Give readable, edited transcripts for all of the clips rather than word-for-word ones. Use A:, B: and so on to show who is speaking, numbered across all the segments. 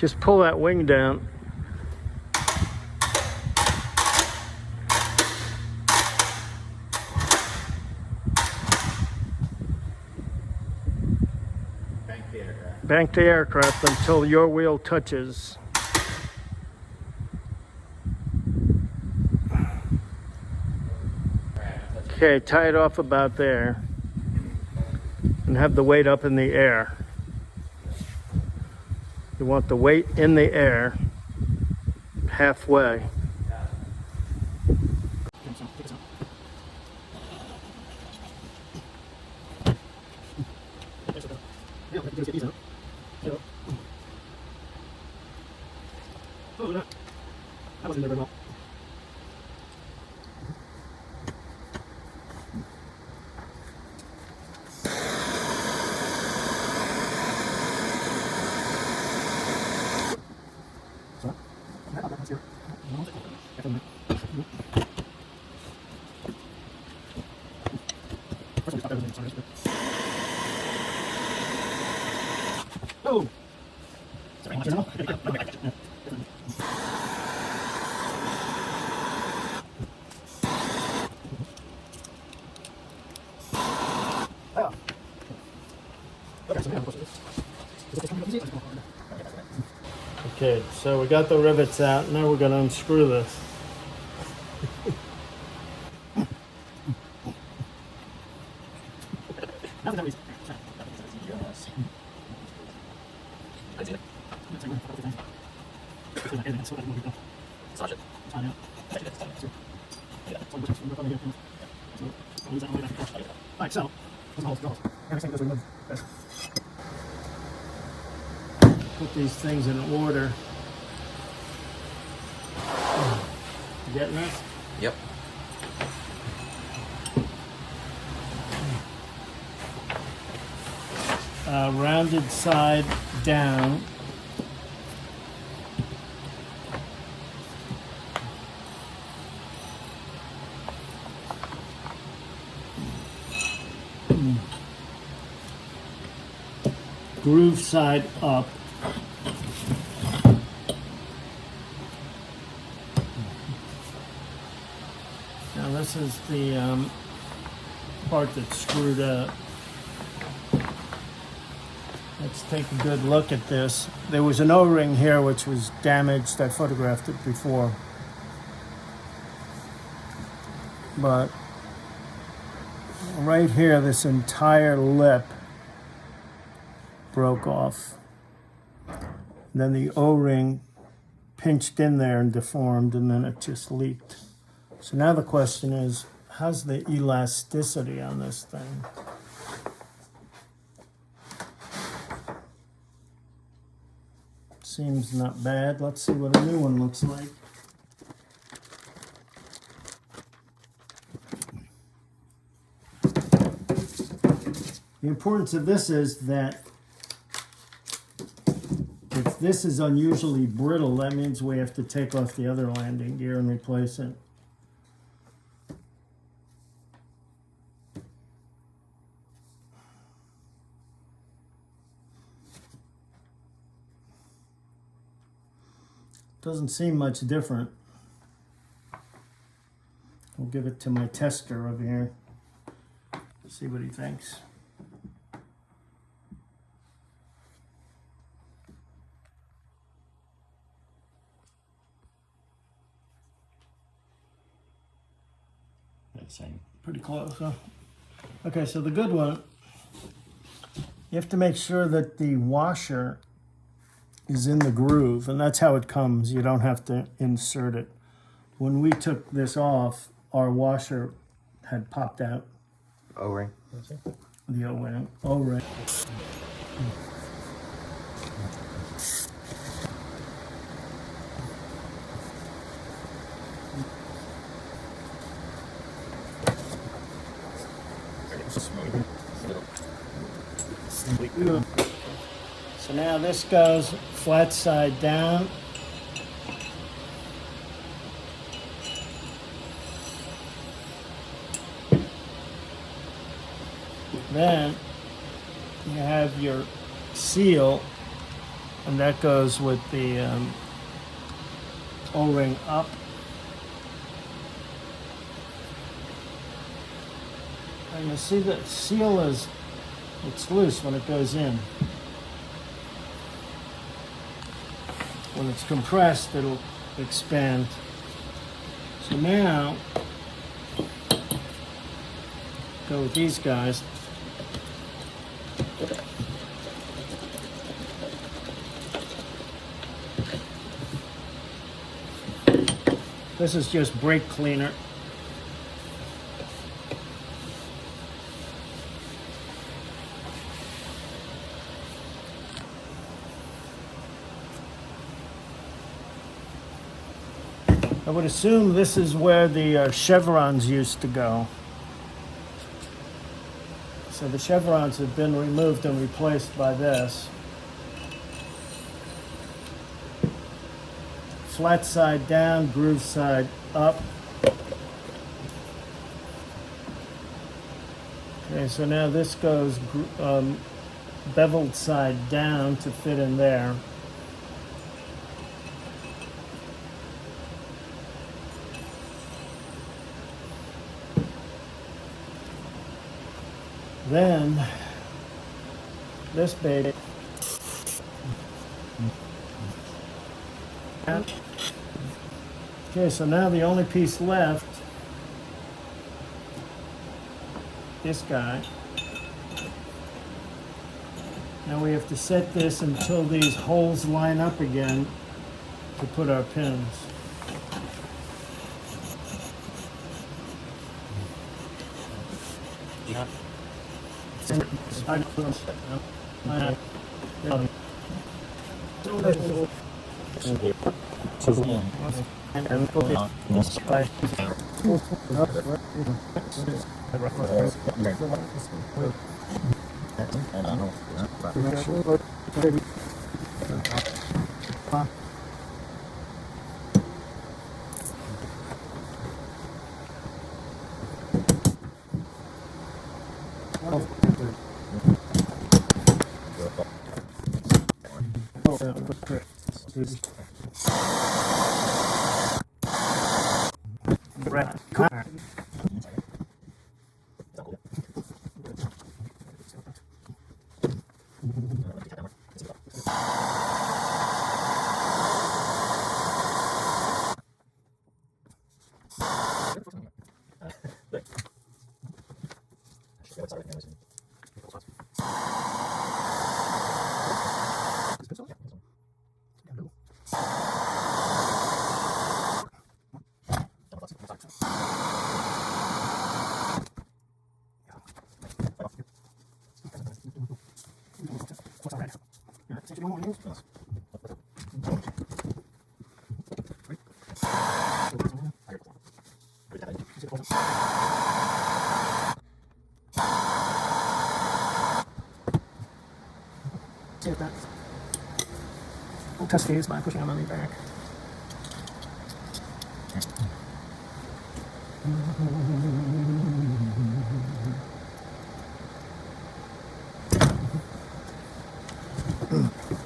A: Just pull that wing down.
B: Bank the aircraft.
A: Bank the aircraft until your wheel touches. Okay, tie it off about there. And have the weight up in the air. You want the weight in the air halfway. Oh. Okay, so we got the rivets out. Now we're going to unscrew this. Put these things in order. You getting this?
B: Yep.
A: Rounded side down. Groove side up. Now this is the part that's screwed up. Let's take a good look at this. There was an O-ring here which was damaged. I photographed it before. But right here, this entire lip broke off. Then the O-ring pinched in there and deformed, and then it just leaked. So now the question is, how's the elasticity on this thing? Seems not bad. Let's see what a new one looks like. The importance of this is that if this is unusually brittle, that means we have to take off the other landing gear and replace it. Doesn't seem much different. I'll give it to my tester over here. See what he thinks.
B: Same.
A: Pretty close, huh? Okay, so the good one, you have to make sure that the washer is in the groove, and that's how it comes. You don't have to insert it. When we took this off, our washer had popped out.
B: O-ring.
A: The O-ring. O-ring. So now this goes flat side down. Then you have your seal And that goes with the O-ring up. And you see the seal it's loose when it goes in. When it's compressed, it'll expand. So now, go with these guys. This is just brake cleaner. I would assume this is where the chevrons used to go. So the chevrons have been removed and replaced by this. Flat side down, groove side up. Okay, so now this goes beveled side down to fit in there. Then this baby. Okay, so now the only piece left, this guy. Now we have to set this until these holes line up again to put our pins.
B: Yeah.
A: See if that will test these by pushing them on the back.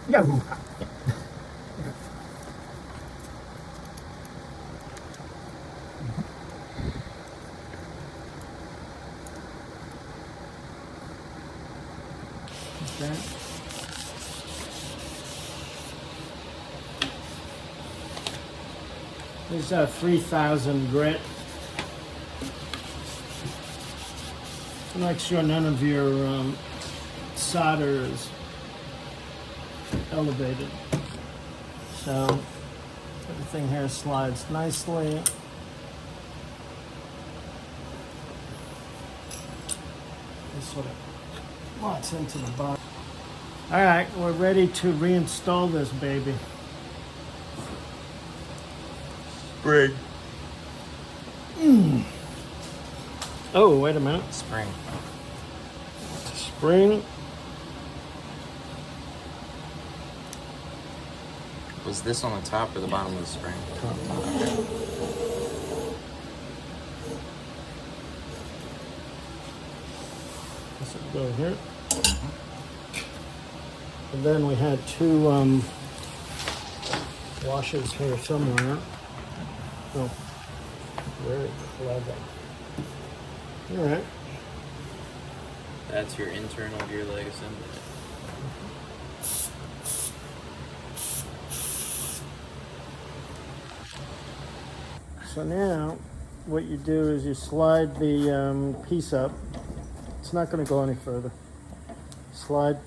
A: Yahoo! Okay. There's a 3000 grit. Make sure none of your solder is elevated. So everything here slides nicely. This sort of locks into the bottom. All right, we're ready to reinstall this baby.
B: Spring.
A: Oh, wait a minute.
B: Spring.
A: Spring.
B: Was this on the top or the bottom of the spring?
A: Top. This will go here. And then we had two washers here somewhere. Oh, where is the plug? All right.
B: That's your internal gear leg assembly.
A: So now, what you do is you slide the piece up. It's not going to go any further. Slide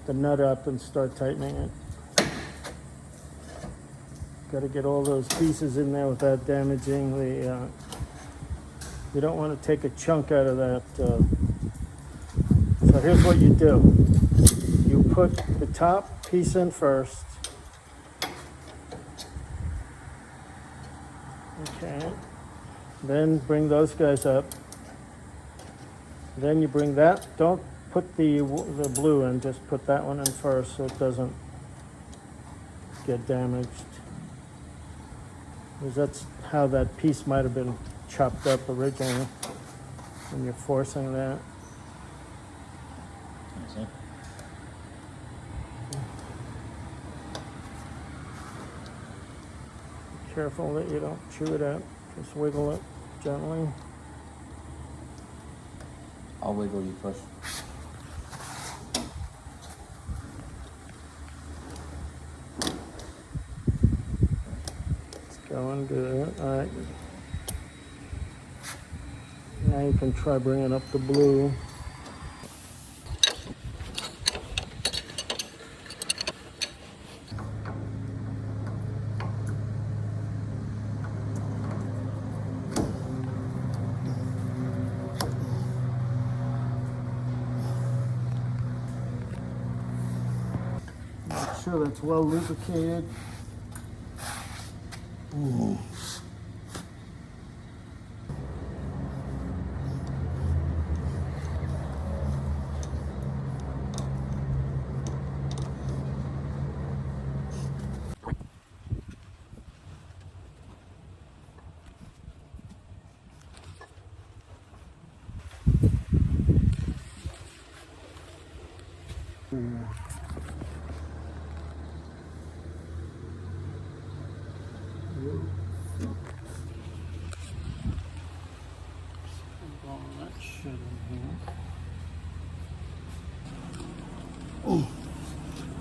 A: the nut up and start tightening it. Got to get all those pieces in there without damaging the. You don't want to take a chunk out of that. So here's what you do. You put the top piece in first. Okay. Then bring those guys up. Then you bring that. Don't put the blue in. Just put that one in first so it doesn't get damaged. Because that's how that piece might have been chopped up originally when you're forcing that. Careful that you don't chew it out. Just wiggle it gently.
B: I'll wiggle, you push.
A: It's going good. All right. Now you can try bringing up the blue. Make sure that's well lubricated. Ooh.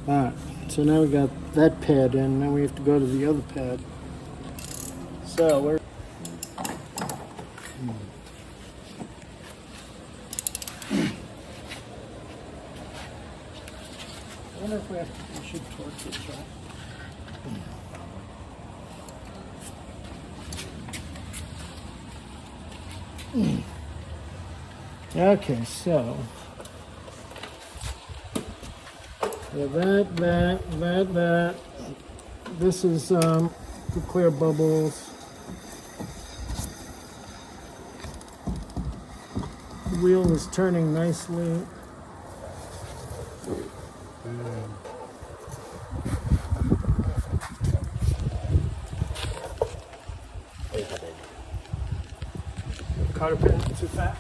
A: Alright, so now we got that pad in, now we have to go to the other pad. So we're I wonder if we should torque this, right? Okay, so that. This is to clear bubbles. The wheel is turning nicely. Cotter pin too fat.